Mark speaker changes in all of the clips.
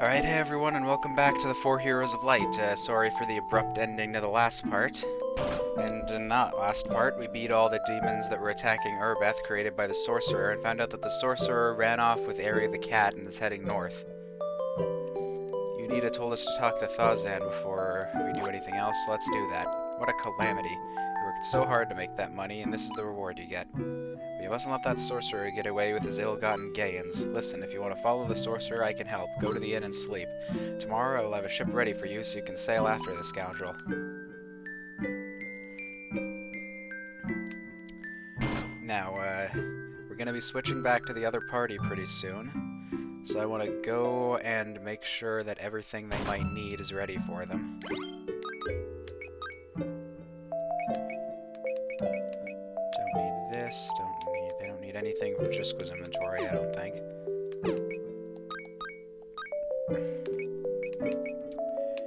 Speaker 1: Alright, hey everyone, and welcome back to the Four Heroes of Light. Sorry for the abrupt ending to the last part. And in that last part, we beat all the demons that were attacking Urbeth, created by the sorcerer, and found out that the sorcerer ran off with Aire the cat and is heading north. Yunita told us to talk to Thazan before we do anything else, so let's do that. What a calamity. You worked so hard to make that money, and this is the reward you get. But you mustn't let that sorcerer get away with his ill-gotten gains. Listen, if you want to follow the sorcerer, I can help. Go to the inn and sleep. Tomorrow I will have a ship ready for you so you can sail after the scoundrel. Now, we're gonna be switching back to the other party pretty soon. So I want to go and make sure that everything they might need is ready for them. Don't need this, they don't need anything from Jusqua's inventory, I don't think.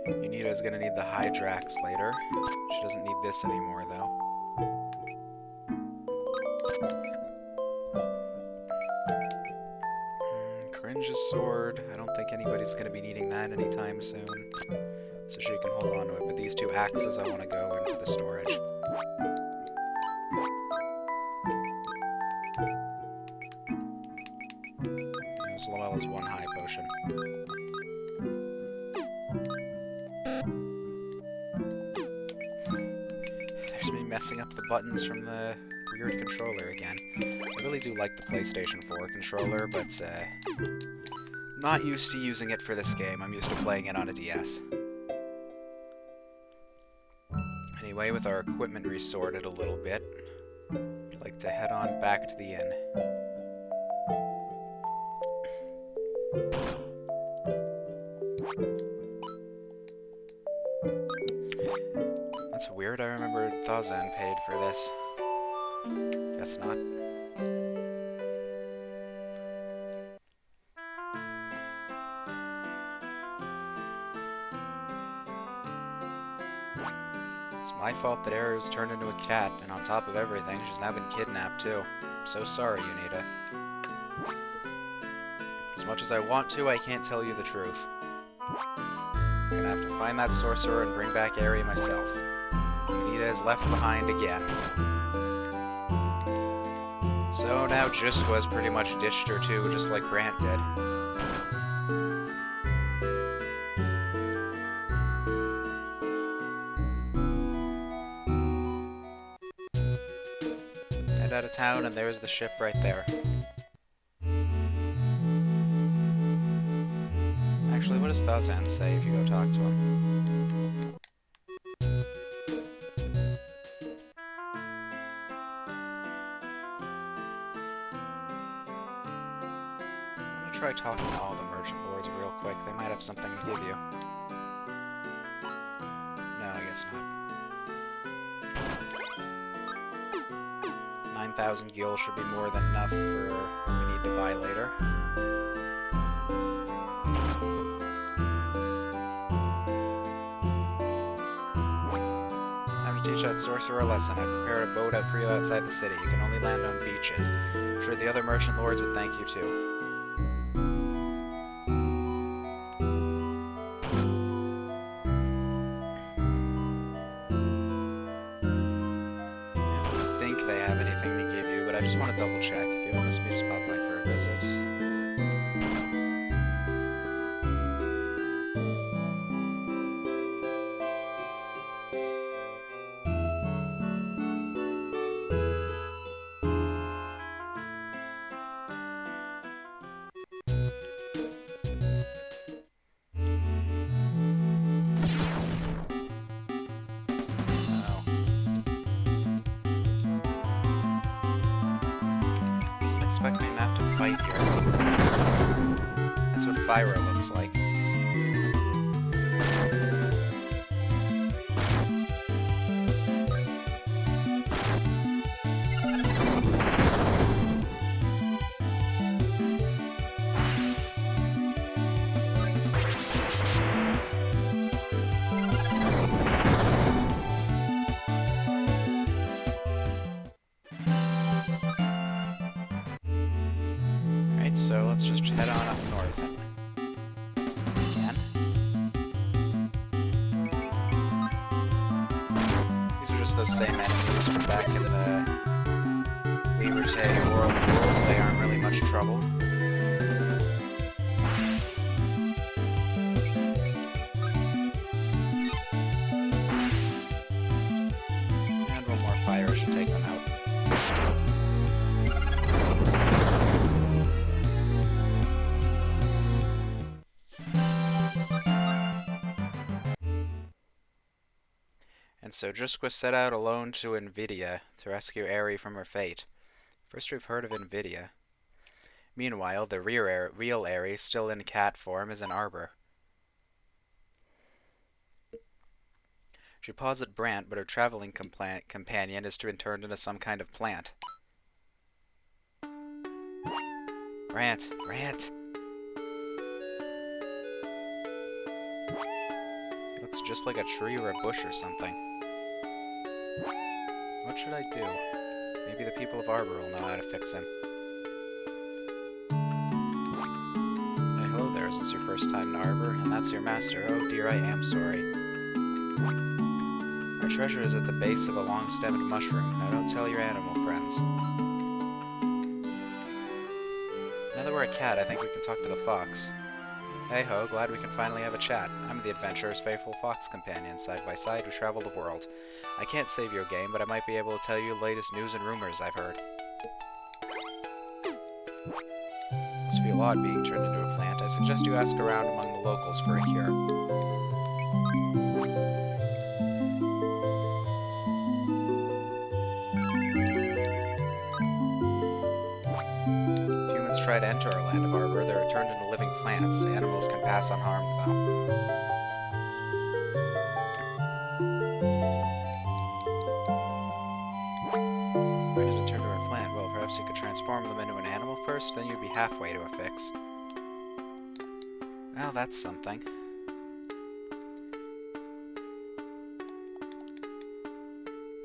Speaker 1: Yunita's gonna need the Hydrax later. She doesn't need this anymore, though. Cringe's sword. I don't think anybody's gonna be needing that anytime soon. So she can hold on to it, but these two axes I want to go into the storage. As well as one high potion. There's me messing up the buttons from the weird controller again. I really do like the PlayStation 4 controller, but not used to using it for this game. I'm used to playing it on a DS. Anyway, with our equipment resorted a little bit, I'd like to head on back to the inn. That's weird, I remember Thazan paid for this. Guess not. It's my fault that Aire was turned into a cat, and on top of everything, she's now been kidnapped too. I'm so sorry, Yunita. As much as I want to, I can't tell you the truth. I'm gonna have to find that sorcerer and bring back Aire myself. Yunita is left behind again. So now Jusqua's pretty much ditched her too, just like Brandt did. Head out of town and there's the ship right there. Actually, what does Thazan say if you go talk to him? Try talking to all the merchant lords real quick. They might have something to give you. No, I guess not. 9,000 gil should be more than enough for what we need to buy later. Time to teach that sorcerer a lesson. I've prepared a boat out for you outside the city. You can only land on beaches. I'm sure the other merchant lords would thank you too. I just want to double check. If you don't miss me, just pop by for a visit. Expecting to have to fight here. That's what Fyra looks like. So let's just head on up north. just those same enemies from back in the Liberté World Rules. They aren't really much trouble. And one more fire should take them out. And so Jusqua set out alone to Invidia to rescue Aire from her fate. First we've heard of Invidia. Meanwhile, the real Aire, still in cat form, is in Arbor. She paws at Brandt, but her traveling companion is to be turned into some kind of plant. Brandt! Brandt! Looks just like a tree or a bush or something. What should I do? Maybe the people of Arbor will know how to fix him. Hey, hello there. Is this your first time in Arbor? And that's your master. Oh dear, I am sorry. Our treasure is at the base of a long-stemmed mushroom. Now don't tell your animal friends. Now that we're a cat, I think we can talk to the fox. Hey ho, glad we can finally have a chat. I'm the adventurer's faithful fox companion. Side by side, we travel the world. I can't save your game, but I might be able to tell you the latest news and rumors I've heard. Must feel odd being turned into a plant. I suggest you ask around among the locals for a cure. Humans try to enter our land of Arbor, they are turned into living plants. Animals can pass unharmed, though. You could transform them into an animal first, then you'd be halfway to a fix. Well, that's something.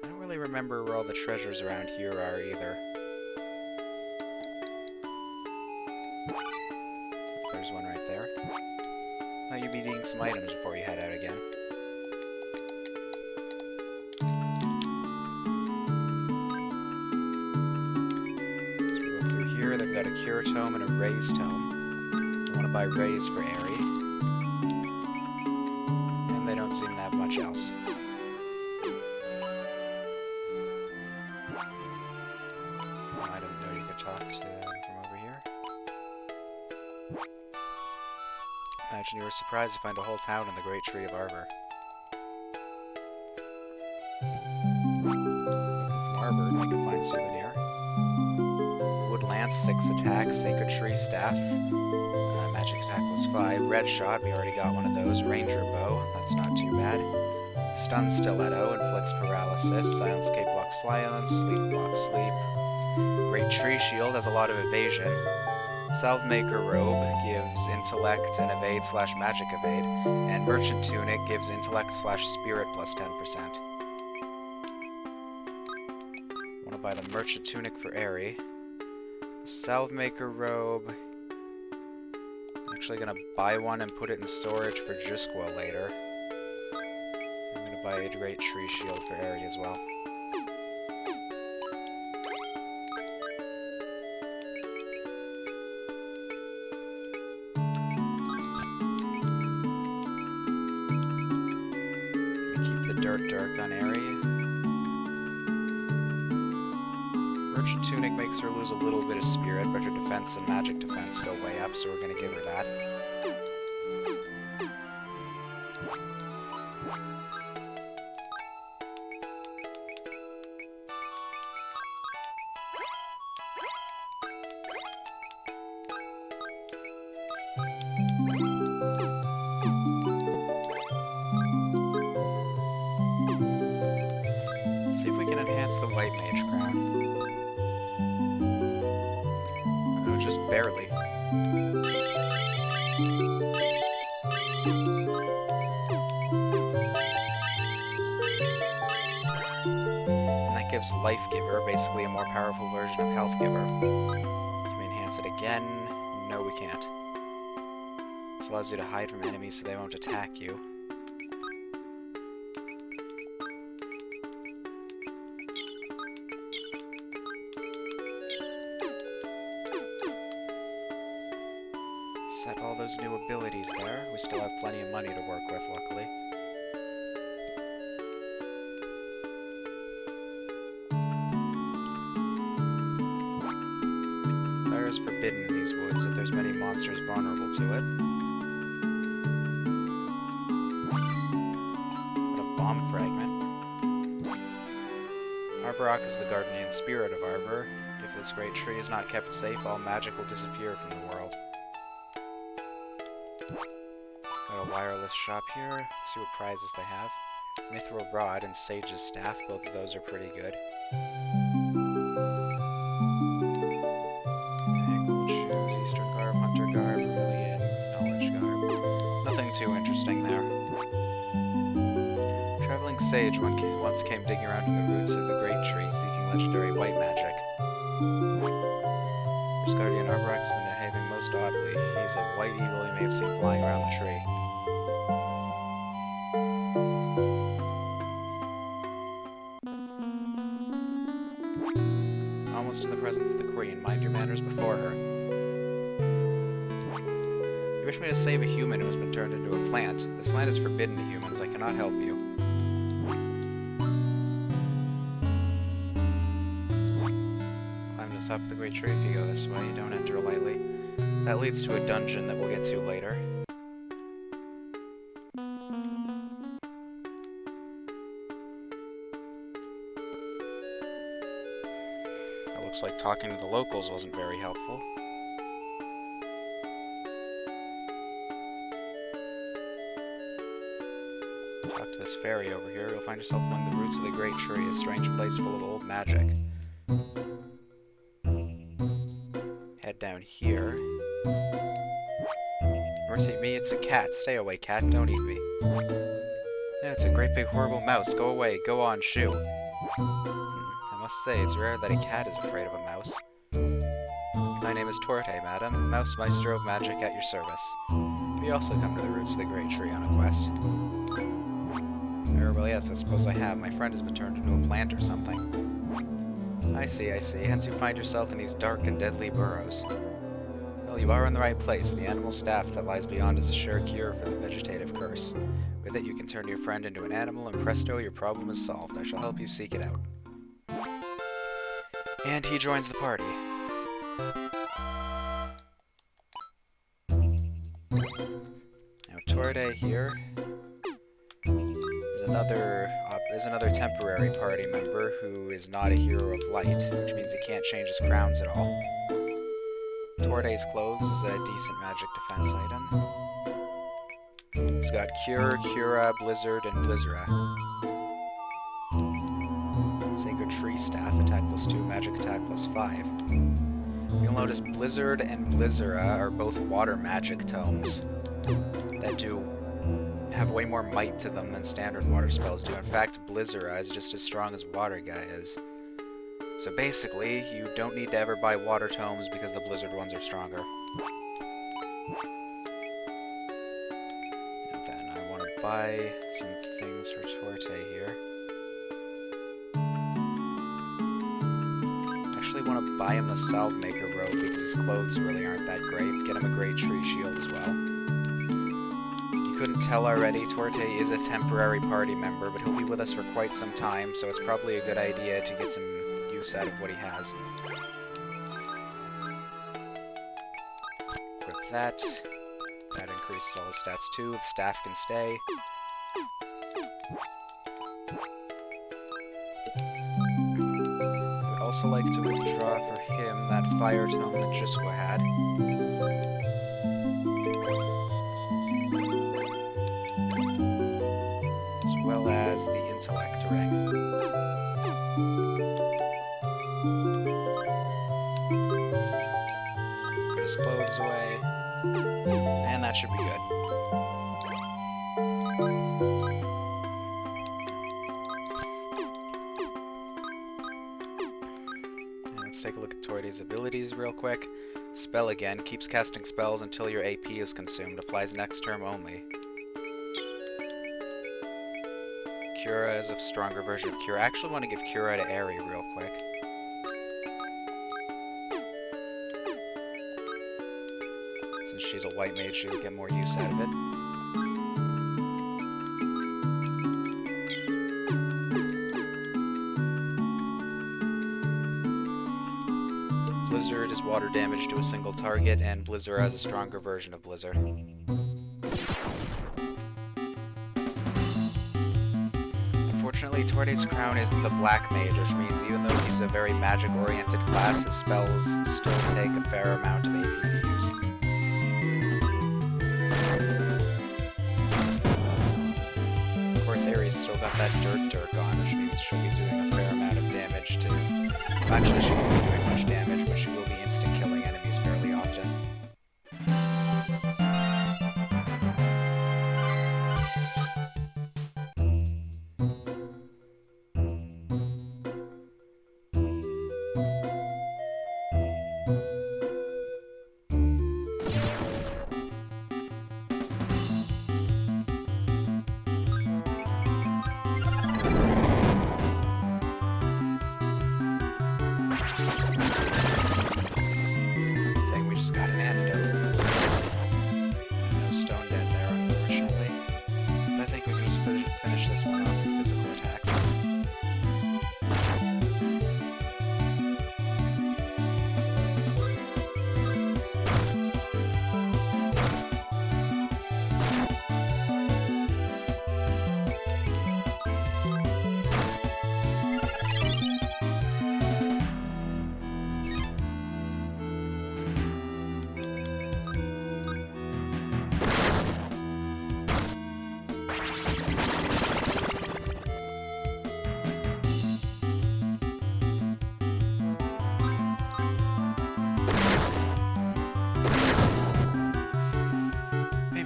Speaker 1: I don't really remember where all the treasures around here are either. There's one right there. Thought you'd be needing some items before you head out again. They've got a cure tome and a raise tome. I want to buy raise for Aire. And they don't seem to have much else. Oh, I didn't know you could talk to them from over here. Imagine you were surprised to find a whole town in the Great Tree of Arbor. From Arbor, I can find souvenir. Lance, 6 attack, Sacred Tree Staff. Magic attack was 5. Red Shot, we already got one of those. Ranger Bow, that's not too bad. Stun Stiletto, inflicts paralysis. Silence Cape blocks silence. Sleep blocks sleep. Great Tree Shield has a lot of evasion. Salvemaker Robe gives intellect and evade / magic evade. And Merchant Tunic gives intellect / spirit plus 10%. Want to buy the Merchant Tunic for Aire. Salvemaker Robe. I'm actually gonna buy one and put it in storage for Jusqua later. I'm gonna buy a Great Tree Shield for Aire as well. Keep the dirt dark on Aire. Merchant Tunic makes her lose a little bit of spirit, but her defense and magic defense go way up, so we're gonna give her that. Let's see if we can enhance the White Mage Crown. Just barely. And that gives Life Giver, basically a more powerful version of Health Giver. Can we enhance it again? No, we can't. This allows you to hide from enemies so they won't attack you. those new abilities there. We still have plenty of money to work with, luckily. Fire is forbidden in these woods if there's many monsters vulnerable to it. What a bomb fragment. Arborok is the guardian spirit of Arbor. If this great tree is not kept safe, all magic will disappear from the world. Got a wireless shop here. Let's see what prizes they have. Mithril Rod and Sage's Staff, both of those are pretty good. Gold Shoes, Eastern Garb, Hunter Garb, Brilliant, Knowledge Garb. Nothing too interesting there. Traveling Sage once came digging around in the roots of the Great Tree, seeking legendary white magic. First Guardian Arborok's been behaving most oddly. He's a white eagle you may have seen flying around the tree. Almost in the presence of the Queen. Mind your manners before her. You wish me to save a human who has been turned into a plant. This land is forbidden to humans. I cannot help you. Climb to the top of the great tree if you go this way. You don't enter lightly. That leads to a dungeon that we'll get to later. Looks like talking to the locals wasn't very helpful. Talk to this fairy over here. You'll find yourself among the roots of the great tree, a strange place full of old magic. Head down here. Mercy me, it's a cat. Stay away, cat. Don't eat me. Yeah, it's a great big horrible mouse. Go away. Go on, shoo. I must say, it's rare that a cat is afraid of a mouse. My name is Torte, madam, Mouse Maestro of Magic at your service. Have you also come to the roots of the great tree on a quest? Well, yes, I suppose I have. My friend has been turned into a plant or something. I see, hence you find yourself in these dark and deadly burrows. Well, you are in the right place. The animal staff that lies beyond is a sure cure for the vegetative curse. With it, you can turn your friend into an animal, and presto, your problem is solved. I shall help you seek it out. And he joins the party. Now Torde here is another temporary party member who is not a hero of light, which means he can't change his crowns at all. Torde's clothes is a decent magic defense item. He's got Cure, Cura, Blizzard, and Blizzara. Sacred Tree Staff, attack +2, magic attack +5. You'll notice Blizzard and Blizzara are both water magic tomes that do have way more might to them than standard water spells do. In fact, Blizzara is just as strong as Water Guy is. So basically, you don't need to ever buy water tomes because the Blizzard ones are stronger. Now then, I want to buy some things for Torte here. I want to buy him the Salve Maker robe because his clothes really aren't that great. Get him a Great Tree Shield as well. You couldn't tell already, Torte is a temporary party member, but he'll be with us for quite some time, so it's probably a good idea to get some use out of what he has. Equip that. That increases all his stats too. The staff can stay. Also like to withdraw for him that fire tome that Jusqua had. As well as the intellect ring. Put his clothes away. And that should be good. Take a look at Torde's abilities real quick. Spell again. Keeps casting spells until your AP is consumed. Applies next term only. Cura is a stronger version of Cura. I actually want to give Cura to Aire real quick. Since she's a white mage, she'll get more use out of it. Blizzard is water damage to a single target, and Blizzard has a stronger version of Blizzard. Unfortunately, Torde's Crown isn't the Black Mage, which means even though he's a very magic-oriented class, his spells still take a fair amount of AP to use. Of course, Aire's still got that Dirk on, which means she'll be doing a fair amount of damage too. Actually, she won't be doing much damage, but she will be instant-killing enemies fairly often.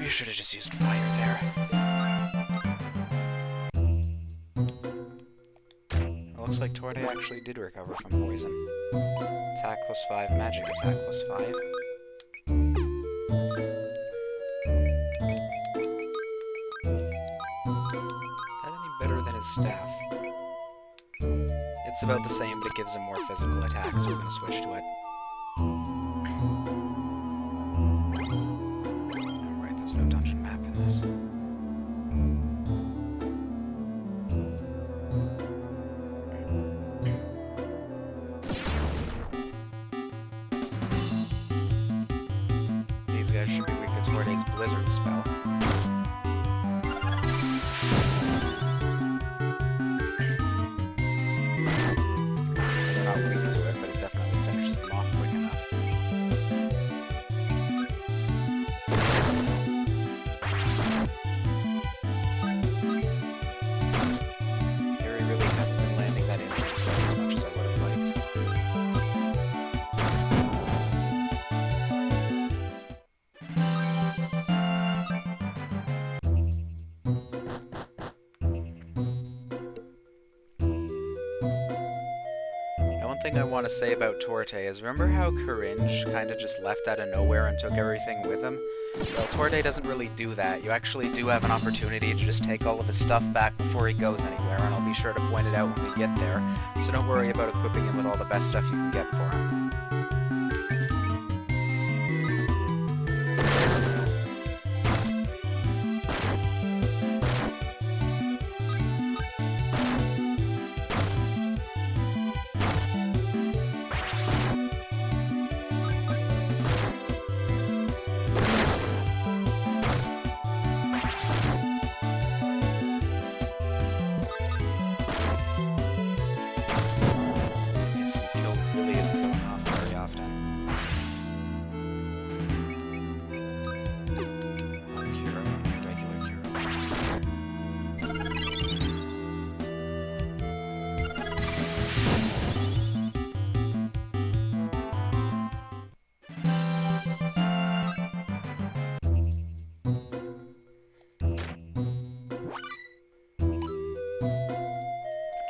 Speaker 1: Should have just used fire there. It looks like Torde actually did recover from poison. Attack +5, magic attack +5. Is that any better than his staff? It's about the same, but it gives him more physical attack, so we're going to switch to it. These guys should be weak to Torde's Blizzard spell. They're not weak to it, but it definitely finishes them off quick enough. Aire really hasn't been landing that instant kill as much as I would have liked. One thing I want to say about Torte is, remember how Coringe kind of just left out of nowhere and took everything with him? Well, Torte doesn't really do that. You actually do have an opportunity to just take all of his stuff back before he goes anywhere, and I'll be sure to point it out when we get there, so don't worry about equipping him with all the best stuff you can get for him.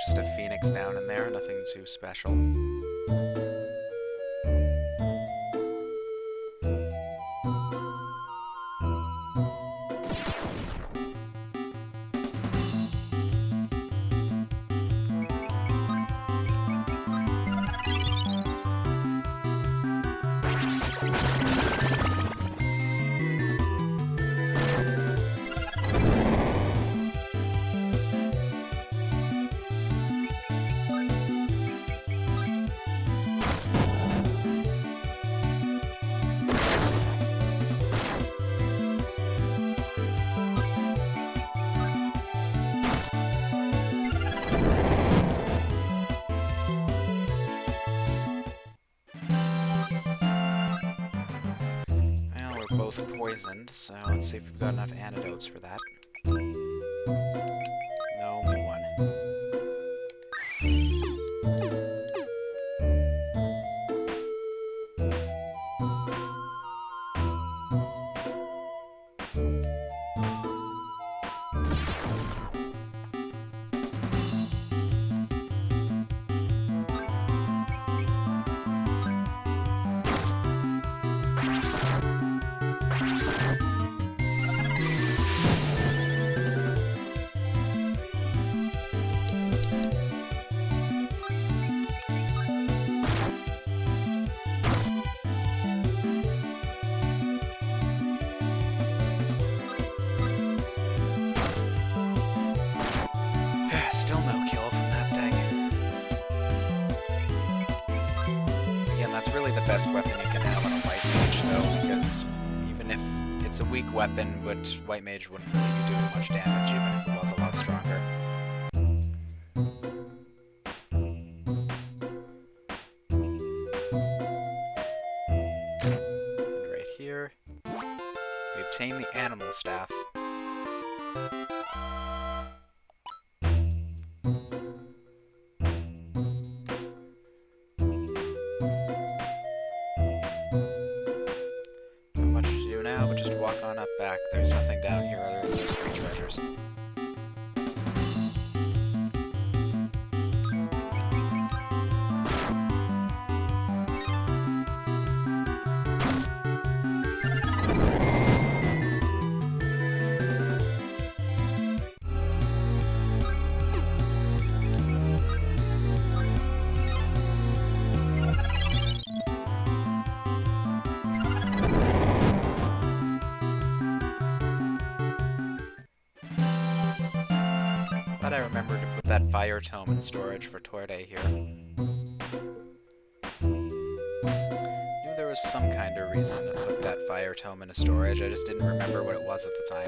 Speaker 1: Just a phoenix down in there, nothing too special. Well, we're both poisoned, so let's see if we've got enough antidotes for that. No, only one. Still no kill from that thing. Again, that's really the best weapon you can have on a White Mage, though, because even if it's a weak weapon, but White Mage wouldn't really be doing much damage, even if it was a lot stronger. And right here, we obtain the Animal Staff. Walk on up back. There's nothing down here other than those three treasures. Thought I remembered to put that fire tome in storage for Aire here. Knew there was some kind of reason to put that fire tome into storage, I just didn't remember what it was at the time.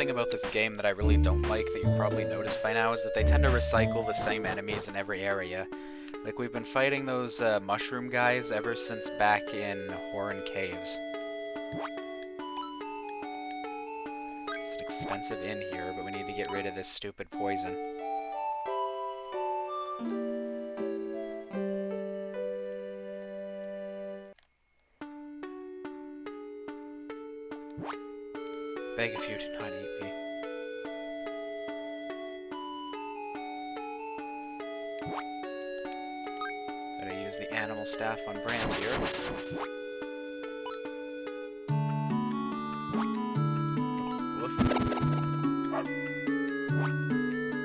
Speaker 1: About this game that I really don't like, that you've probably noticed by now, is that they tend to recycle the same enemies in every area. Like, we've been fighting those mushroom guys ever since back in Horn Caves. It's an expensive inn here, but we need to get rid of this stupid poison. Beg of you, do not eat me. Gotta use the animal staff on Brandt here. Woof.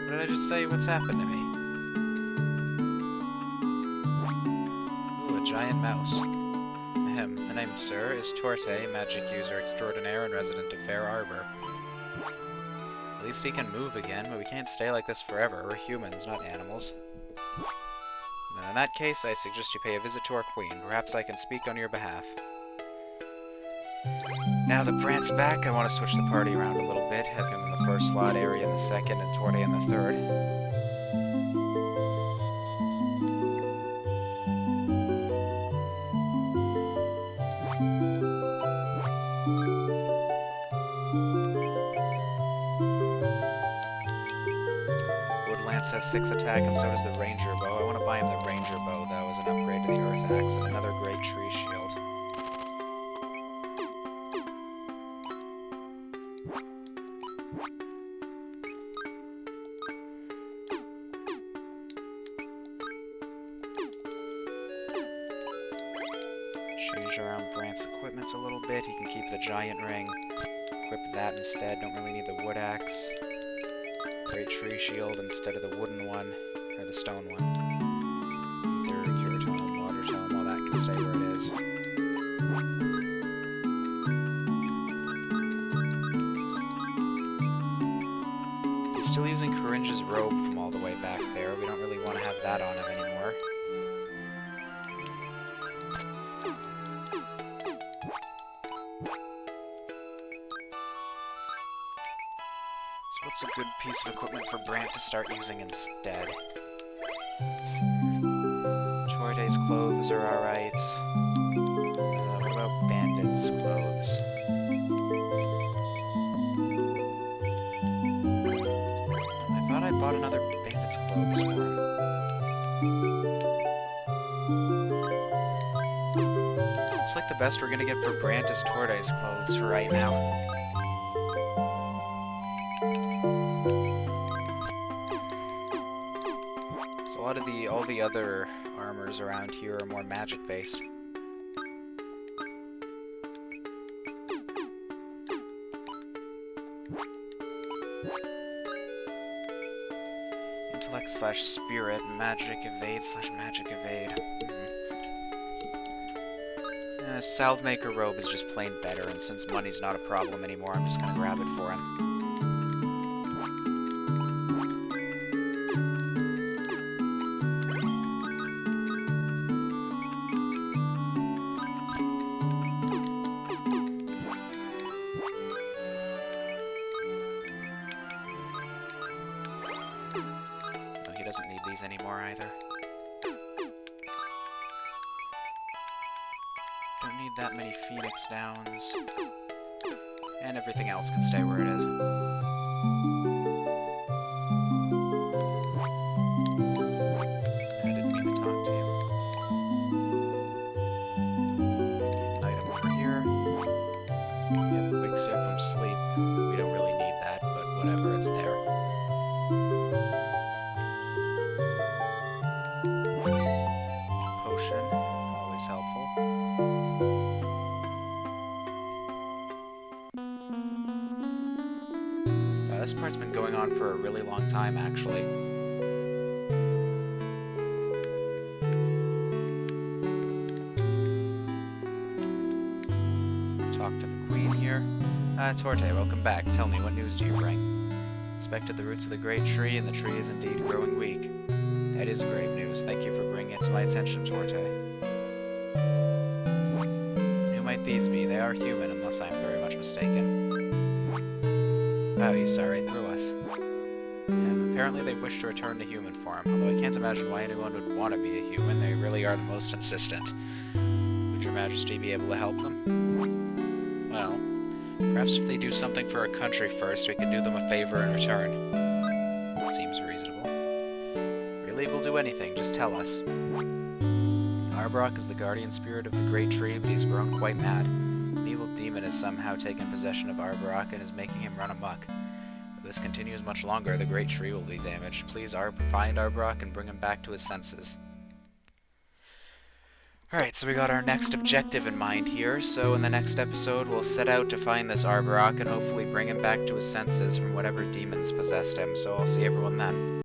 Speaker 1: What did I just say? What's happened to me? Ooh, a giant mouse. The name, sir, is Torte, magic user extraordinaire and resident of Fair Arbor. At least he can move again, but we can't stay like this forever. We're humans, not animals. Then in that case, I suggest you pay a visit to our queen. Perhaps I can speak on your behalf. Now that Brandt's back, I want to switch the party around a little bit. Have him in the first slot, Aire in the second, and Torte in the third. Has 6 attack, and so does the ranger bow. I want to buy him the ranger bow, though, as an upgrade to the earth axe and another great tree shield. Change around Brandt's equipment a little bit. He can keep the giant ring. Equip that instead. Don't really need the wood axe. Great tree shield instead of the wooden one, or the stone one. Either cure tome, water tome, all that can stay where it is. He's still using Coringe's robe from all the way back there. We don't really want to have that on him anymore. So what's a good piece of equipment for Brandt to start using instead? Torte's clothes are alright. What about Bandit's clothes? I thought I bought another Bandit's clothes for him. Looks like the best we're gonna get for Brandt is Torte's clothes for right now. So a lot of all the other armors around here are more magic based. Intellect slash spirit, magic evade slash magic evade. Salvemaker robe is just plain better, and since money's not a problem anymore, I'm just gonna grab it for him. No, he doesn't need these anymore either. Don't need that many Phoenix Downs. And everything else can stay where it is. I didn't mean to talk to you. An item over here. Yep, wakes you up from sleep. We don't really need that, but whatever, it's there. Potion, always helpful. This part's been going on for a really long time, actually. Talk to the queen here. Torte, welcome back. Tell me, what news do you bring? Inspected the roots of the great tree, and the tree is indeed growing weak. That is grave news. Thank you for bringing it to my attention, Torte. Who might these be? They are human, unless I'm very much mistaken. Wow, you saw right through us. Apparently they wish to return to human form, although I can't imagine why anyone would want to be a human. They really are the most insistent. Would your majesty be able to help them? Well, perhaps if they do something for our country first, we could do them a favor in return. That seems reasonable. Really, we'll do anything, just tell us. Arbrock is the guardian spirit of the great tree, but he's grown quite mad. Demon has somehow taken possession of Arbrock and is making him run amok. If this continues much longer, the great tree will be damaged. Please find Arbrock and bring him back to his senses. Alright, so we got our next objective in mind here, so in the next episode we'll set out to find this Arbrock and hopefully bring him back to his senses from whatever demons possessed him, so I'll see everyone then.